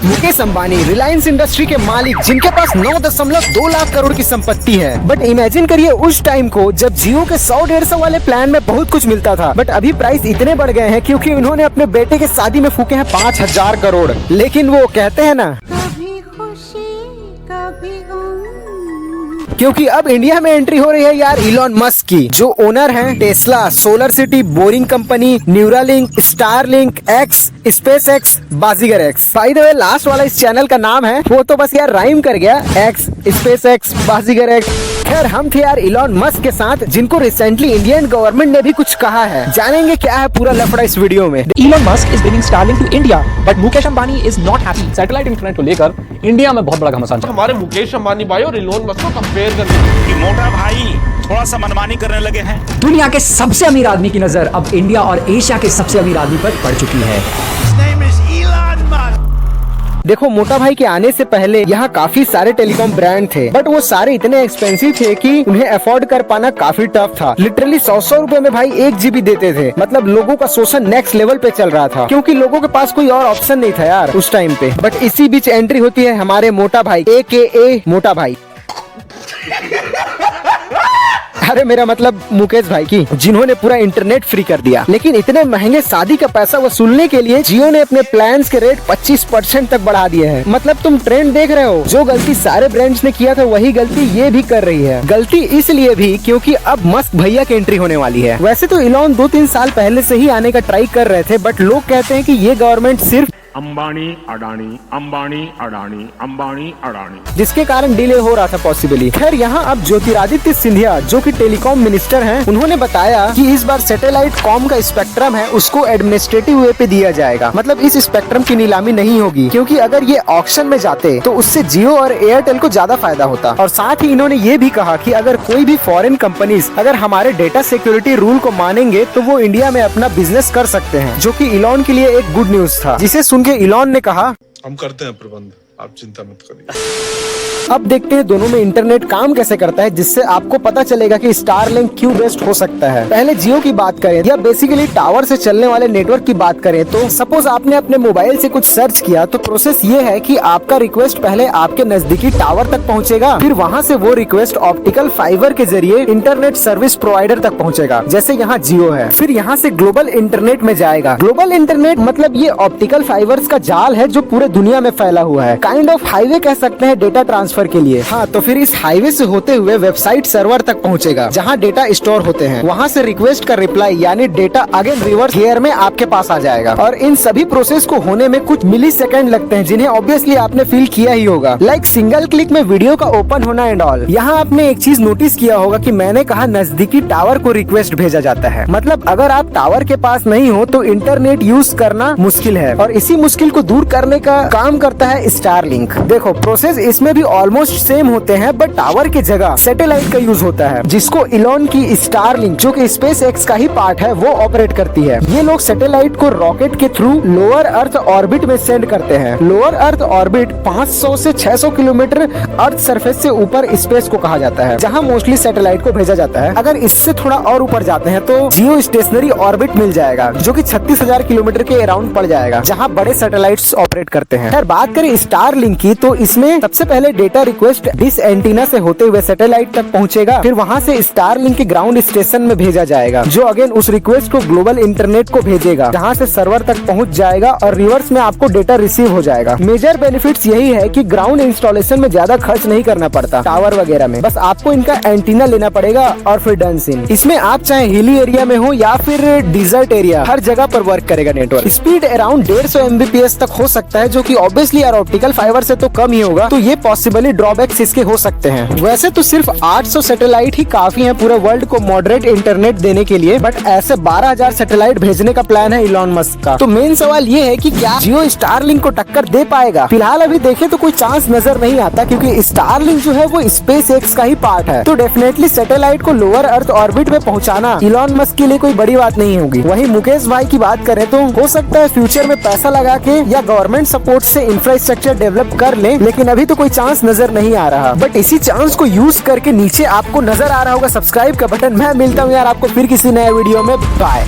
Mukesh Ambani Reliance industry के मालिक, जिनके पास 9.2 लाख करोड़ की संपत्ति है। बट इमेजिन करिए उस टाइम को जब जियो के 100-150 वाले प्लान में बहुत कुछ मिलता था। बट अभी प्राइस इतने बढ़ गए हैं क्योंकि उन्होंने अपने बेटे के शादी में फूके हैं 5,000 करोड़। लेकिन वो कहते हैं ना, कभी खुशी कभी गम। क्योंकि अब इंडिया में एंट्री हो रही है यार इलॉन मस्क की, जो ओनर हैं Tesla, solar city, boring company, Neuralink, Starlink, x, space x, Baazigar x. By the way last वाला इस चैनल का नाम है वो तो बस यार राइम कर गया, एक्स, स्पेस एक्स, बाजीगर एक्स। खैर हम थे यार इलॉन मस्क के साथ, जिनको रिसेंटली इंडियन गवर्नमेंट ने भी कुछ कहा है। जानेंगे क्या है पूरा लफड़ा इस वीडियो में। Elon Musk is bringing Starlink to India, but Mukesh Ambani is not happy. Satellite internet को लेकर इंडिया में बहुत बड़ा घमासान चल रहा है। हमारे मुकेश अंबानी भाई और इलोन मस्क को कंपेयर करने कि मोटा भाई थोड़ा सा मनमानी करने लगे हैं। दुनिया के सबसे अमीर आदमी की नजर अब इंडिया और एशिया के सबसे अमीर आदमी पर पड़ चुकी है। देखो मोटा भाई के आने से पहले यहाँ काफी सारे टेलीकॉम ब्रांड थे, बट वो सारे इतने एक्सपेंसिव थे कि उन्हें अफोर्ड कर पाना काफी टफ था। लिटरली 100 रुपए में भाई 1 GB देते थे। मतलब लोगों का शोषण नेक्स्ट लेवल पे चल रहा था, क्योंकि लोगों के पास कोई और ऑप्शन नहीं था यार उस टाइम पे। बट इसी बीच एंट्री होती है हमारे मोटा भाई AKA मोटा भाई अरे मेरा मतलब मुकेश भाई की, जिन्होंने पूरा इंटरनेट फ्री कर दिया। लेकिन इतने महंगे शादी का पैसा वसूलने के लिए जियो ने अपने प्लान्स के रेट 25% तक बढ़ा दिए हैं। मतलब तुम ट्रेंड देख रहे हो, जो गलती सारे ब्रांड्स ने किया था वही गलती ये भी कर रही है। गलती इसलिए भी क्योंकि अब मस्क भैया की एंट्री होने वाली है। वैसे तो इलॉन 2-3 साल पहले से ही आने का ट्राई कर रहे थे, बट लोग कहते हैं कि ये गवर्नमेंट सिर्फ अंबानी अडानी, अंबानी अडानी, अंबानी अडानी, जिसके कारण डिले हो रहा था पॉसिबली। खैर यहाँ अब ज्योतिरादित्य सिंधिया, जो कि टेलीकॉम मिनिस्टर हैं, उन्होंने बताया कि इस बार सैटेलाइट कॉम का स्पेक्ट्रम है उसको एडमिनिस्ट्रेटिव वे पे दिया जाएगा। मतलब इस स्पेक्ट्रम की नीलामी नहीं होगी, क्योंकि अगर ये ऑक्शन में जाते तो उससे जियो और एयरटेल को ज्यादा फायदा होता। और साथ ही इन्होंने ये भी कहा कि अगर कोई भी फॉरेन कंपनीज अगर हमारे डेटा सिक्योरिटी रूल को मानेंगे तो वो इंडिया में अपना बिजनेस कर सकते हैं, जो कि इलॉन के लिए एक गुड न्यूज था। जिसे सुन के इलॉन ने कहा, हम करते हैं प्रबंध, आप चिंता मत करिए। अब देखते हैं दोनों में इंटरनेट काम कैसे करता है, जिससे आपको पता चलेगा कि स्टारलिंक क्यों बेस्ट हो सकता है। पहले जियो की बात करें या बेसिकली टावर से चलने वाले नेटवर्क की बात करें, तो सपोज आपने अपने मोबाइल से कुछ सर्च किया, तो प्रोसेस ये है कि आपका रिक्वेस्ट पहले आपके नजदीकी टावर तक पहुंचेगा, फिर वहां से वो रिक्वेस्ट ऑप्टिकल फाइबर के जरिए इंटरनेट सर्विस प्रोवाइडर तक पहुंचेगा, जैसे यहाँ जियो है। फिर यहाँ से ग्लोबल इंटरनेट में जाएगा। ग्लोबल इंटरनेट मतलब ये ऑप्टिकल फाइबर्स का जाल है जो पूरे दुनिया में फैला हुआ है। काइंड ऑफ हाईवे कह सकते हैं डेटा ट्रांसफर के लिए। हाँ, तो फिर इस हाईवे से होते हुए वेबसाइट सर्वर तक पहुंचेगा, जहां डेटा स्टोर होते हैं। वहां से रिक्वेस्ट का रिप्लाई यानी डेटा अगेन रिवर्स लेयर में आपके पास आ जाएगा। और इन सभी प्रोसेस को होने में कुछ मिली सेकेंड लगते हैं, जिन्हें ऑब्वियसली आपने फील किया ही होगा, लाइक सिंगल क्लिक में वीडियो का ओपन होना एंड ऑल। यहाँ आपने एक चीज नोटिस किया होगा कि मैंने कहा नजदीकी टावर को रिक्वेस्ट भेजा जाता है। मतलब अगर आप टावर के पास नहीं हो तो इंटरनेट यूज करना मुश्किल है, और इसी मुश्किल को दूर करने का काम करता है स्टारलिंक। देखो प्रोसेस इसमें भी ऑलमोस्ट सेम होते हैं, बट टावर की जगह सैटेलाइट का यूज होता है, जिसको इलॉन की स्टारलिंक, जो कि स्पेस एक्स का ही पार्ट है, वो ऑपरेट करती है। ये लोग सैटेलाइट को रॉकेट के थ्रू लोअर अर्थ ऑर्बिट में सेंड करते हैं। लोअर अर्थ ऑर्बिट 500 से 600 किलोमीटर अर्थ सरफेस से ऊपर स्पेस को कहा जाता है, जहां मोस्टली सैटेलाइट को भेजा जाता है। अगर इससे थोड़ा और ऊपर जाते हैं तो जियो स्टेशनरी ऑर्बिट मिल जाएगा, जो कि 36,000 किलोमीटर के अराउंड पड़ जाएगा, जहां बड़े सैटेलाइट्स ऑपरेट करते हैं। अगर बात करें स्टारलिंक की, तो इसमें सबसे पहले डेटा रिक्वेस्ट डिश एंटीना से होते हुए सैटेलाइट तक पहुंचेगा, फिर वहां से स्टारलिंक के ग्राउंड स्टेशन में भेजा जाएगा, जो अगेन उस रिक्वेस्ट को ग्लोबल इंटरनेट को भेजेगा, जहां से सर्वर तक पहुंच जाएगा और रिवर्स में आपको डेटा रिसीव हो जाएगा। मेजर बेनिफिट्स यही है कि ग्राउंड इंस्टॉलेशन में ज्यादा खर्च नहीं करना पड़ता टावर वगैरह में, बस आपको इनका एंटीना लेना पड़ेगा और फिर डन सीन। इसमें आप चाहे हिली एरिया में हो या फिर डिजर्ट एरिया, हर जगह पर वर्क करेगा नेटवर्क। स्पीड अराउंड 150 Mbps तक हो सकता है, जो कि ऑब्वियसली यार ऑप्टिकल फाइबर से तो कम ही होगा, तो ये पॉसिबली ड्रॉबैक्स इसके हो सकते हैं। वैसे तो सिर्फ 800 सैटेलाइट ही काफी हैं पूरे वर्ल्ड को मॉडरेट इंटरनेट देने के लिए, बट ऐसे 12,000 सैटेलाइट भेजने का प्लान है इलॉन मस्क का। तो मेन सवाल ये है कि क्या जियो स्टारलिंक को टक्कर दे पाएगा। फिलहाल अभी देखे तो कोई चांस नजर नहीं आता, क्योंकि स्टारलिंक जो है वो स्पेस एक्स का ही पार्ट है। तो डेफिनेटली सैटेलाइट को लोअर अर्थ ऑर्बिट में पहुंचाना इलॉन मस्क के लिए कोई बड़ी बात नहीं होगी। वहीं मुकेश भाई की बात करें तो हो सकता है फ्यूचर में पैसा लगा के या गवर्नमेंट सपोर्ट से इंफ्रास्ट्रक्चर डेवलप कर ले, लेकिन अभी तो कोई चांस नजर नहीं आ रहा। बट इसी चांस को यूज करके नीचे आपको नजर आ रहा होगा सब्सक्राइब का बटन। मैं मिलता हूँ यार आपको फिर किसी नए वीडियो में। बाय।